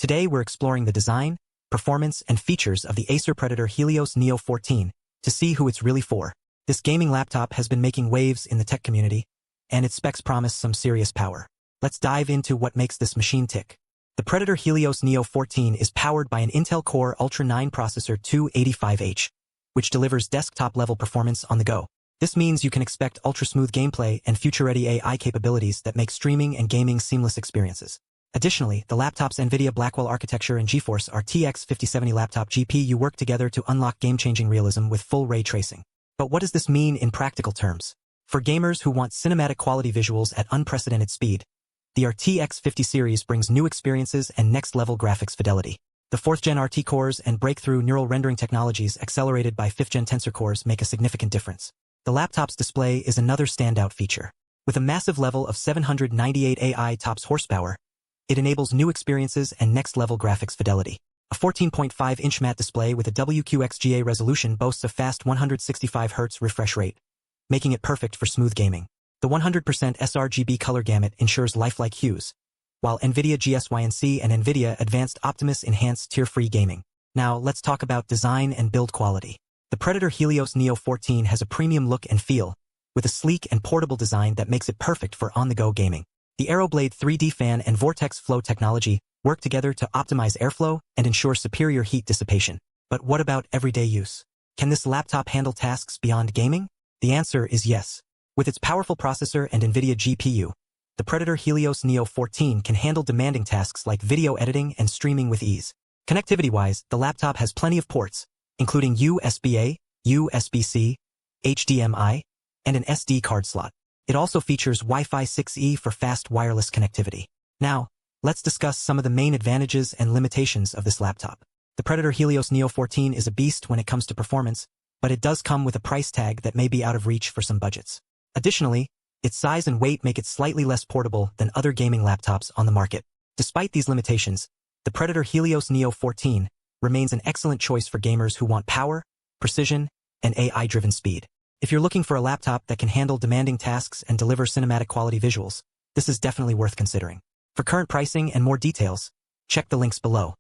Today we're exploring the design, performance, and features of the Acer Predator Helios Neo 14 to see who it's really for. This gaming laptop has been making waves in the tech community, and its specs promise some serious power. Let's dive into what makes this machine tick. The Predator Helios Neo 14 is powered by an Intel Core Ultra 9 processor 285H, which delivers desktop-level performance on the go. This means you can expect ultra-smooth gameplay and future-ready AI capabilities that make streaming and gaming seamless experiences. Additionally, the laptop's NVIDIA Blackwell architecture and GeForce RTX 5070 laptop GPU work together to unlock game-changing realism with full ray tracing. But what does this mean in practical terms? For gamers who want cinematic quality visuals at unprecedented speed, the RTX 50 series brings new experiences and next-level graphics fidelity. The 4th-gen RT cores and breakthrough neural rendering technologies accelerated by 5th-gen tensor cores make a significant difference. The laptop's display is another standout feature. With a massive level of 798 AI TOPS horsepower, it enables new experiences and next-level graphics fidelity. A 14.5-inch matte display with a WQXGA resolution boasts a fast 165 Hz refresh rate, making it perfect for smooth gaming. The 100% sRGB color gamut ensures lifelike hues, while NVIDIA GeForce and NVIDIA Advanced Optimus enhance tier-free gaming. Now, let's talk about design and build quality. The Predator Helios Neo 14 has a premium look and feel, with a sleek and portable design that makes it perfect for on-the-go gaming. The AeroBlade 3D fan and Vortex Flow technology work together to optimize airflow and ensure superior heat dissipation. But what about everyday use? Can this laptop handle tasks beyond gaming? The answer is yes. With its powerful processor and NVIDIA GPU, the Predator Helios Neo 14 can handle demanding tasks like video editing and streaming with ease. Connectivity-wise, the laptop has plenty of ports, including USB-A, USB-C, HDMI, and an SD card slot. It also features Wi-Fi 6E for fast wireless connectivity. Now, let's discuss some of the main advantages and limitations of this laptop. The Predator Helios Neo 14 is a beast when it comes to performance, but it does come with a price tag that may be out of reach for some budgets. Additionally, its size and weight make it slightly less portable than other gaming laptops on the market. Despite these limitations, the Predator Helios Neo 14 remains an excellent choice for gamers who want power, precision, and AI-driven speed. If you're looking for a laptop that can handle demanding tasks and deliver cinematic quality visuals, this is definitely worth considering. For current pricing and more details, check the links below.